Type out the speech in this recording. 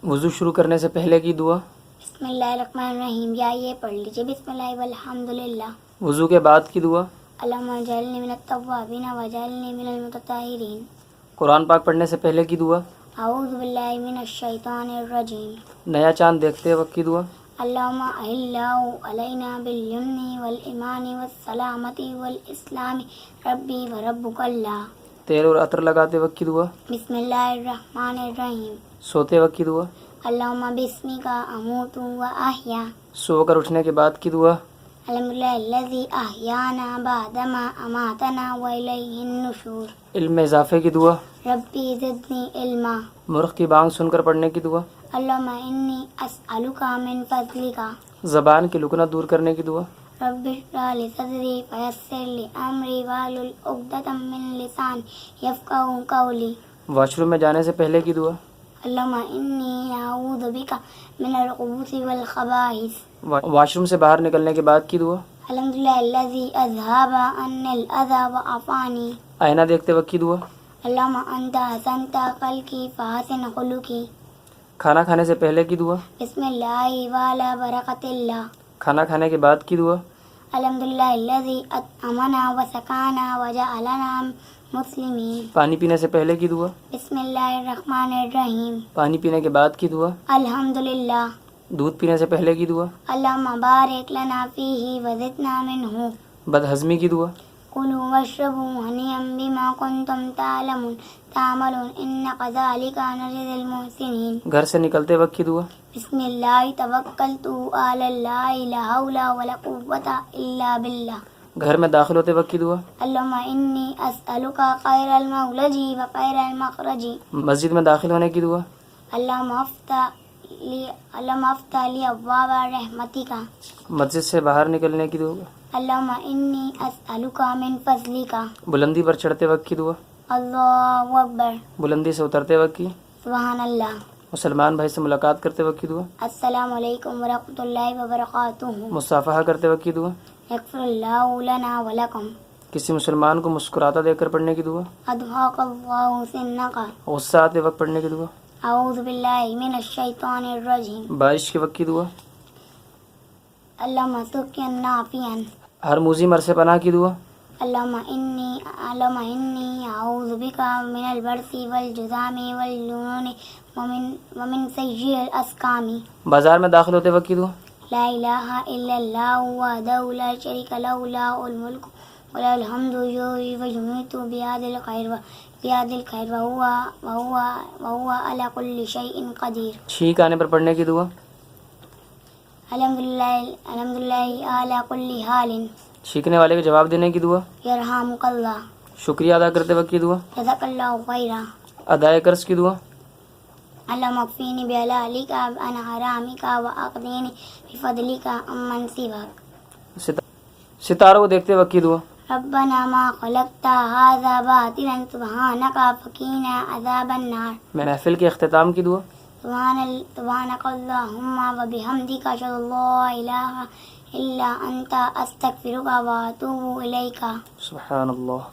وضو شروع کرنے سے پہلے کی دعا. بسم اللہ الرحمن الرحیم، یا یہ پڑھ لیجیے بسم اللہ والحمدللہ. وضو کے بعد کی دعا. اللہم اجعلنی من التوابین واجعلنی من المتطہرین. قرآن پاک پڑھنے سے پہلے کی دعا. اعوذ باللہ من الشیطان الرجیم. نیا چاند دیکھتے وقت کی دعا. اللہم اہلہ علینا بالیمن والایمان والسلامت والاسلام ربی وربک اللہ. تیل اور عطر لگاتے وقت کی دعا. بسم اللہ الرحمن الرحیم. سوتے وقت کی دعا. اللہم بسمک اموت و احیا. سو کر اٹھنے کے بعد کی دعا. الحمدللہ الذی احیانا بعدما اماتنا والیہ النشور. علم میں اضافے کی دعا. ربی زدنی علما. مرغ کی بانگ سن کر پڑھنے کی دعا. اللہم انی اسألک من فضلک. زبان کی لکنت دور کرنے کی دعا. رب اشرح لی صدری ویسر لی امری واحلل عقدۃ من لسانی یفقہوا قولی. واش روم میں جانے سے پہلے کی دعا. اللہم انی اعوذ بک من الخبث والخبائث. واش روم سے باہر نکلنے کے بعد کی دعا. الحمدللہ الذی اذھب عنی الاذی وعافانی. آئینہ دیکھتے وقت کی دعا. اللہم انت حسنت خلقی فحسن خلقی. کھانا کھانے سے پہلے کی دعا. بسم اللہ وعلی برکت اللہ. کھانا کھانے کے بعد کی دعا. الحمدللہ الذی اطعمنا وسقانا وجعلنا مسلمین. پانی پینے سے پہلے کی دعا. بسم اللہ الرحمن الرحیم. پانی پینے کے بعد کی دعا. الحمدللہ. دودھ پینے سے پہلے کی دعا. اللہم بارک لنا فیہ وزدنا منہ. بد ہضمی کی دعا. کلوا واشربوا ہنیئا بما کنتم تعملون ان کذالک نجزی المحسنین. گھر سے نکلتے وقت کی دعا. بسم اللہ توکلت علی اللہ لا حول ولا قوة الا باللہ. گھر میں داخل ہوتے وقت کی دعا. اللہم انی اسألک خیر المولج و خیر المخرج. مسجد میں داخل ہونے کی دعا. اللہم افتح لی ابواب رحمتک. مسجد سے باہر نکلنے کی دعا. اللہم انی اسألک من فضلک. بلندی پر چڑھتے وقت کی دعا. اللہ اکبر. بلندی سے اترتے وقت کی. سبحان اللہ. مسلمان بھائی سے ملاقات کرتے وقت کی دعا. السلام علیکم ورحمۃ اللہ وبرکاتہ. مصافحہ کرتے وقت کی دعا. یغفر اللہ لنا ولکم. کسی مسلمان کو مسکراتا دیکھ کر پڑھنے کی دعا. اضحاک اللہ سنک. غصہ آتے وقت پڑھنے کی دعا. اعوذ باللہ من الشیطان الرجیم. بارش کے وقت کی دعا. اللہم سقیا نافعا. ہر موذی مر سے پناہ کی دعا. اللہم انی اعوذ بک من البرص والجذام والجنون ومن سیئ الاسقام. بازار میں داخل ہوتے وقت کی دعا. لا الہ الا اللہ وحدہ لا شریک لہ لہ الملک وله الحمد يحيي ويميت بيده الخير وهو على كل شيء قدير. چھینک آنے پر پڑھنے کی دعا. الحمدللہ على كل حال. چھینکنے والے کے جواب دینے کی دعا. يرحمك اللہ. شکریہ ادا کرتے وقت کی دعا. جزاک اللہ خیرا. ادائے قرض کی دعا. اللہم اکفینی بحلالک عن حرامک واغننی بفضلک عمن سواک. ستاروں کو دیکھتے وقت کی دعا. ربنا ما خلقت هذا باطلا سبحانك فقنا عذاب النار. محفل کے اختتام کی دعا. سبحانك اللهم وبحمدك اشهد ان لا اله الا انت استغفرك واتوب اليك. سبحان اللہ.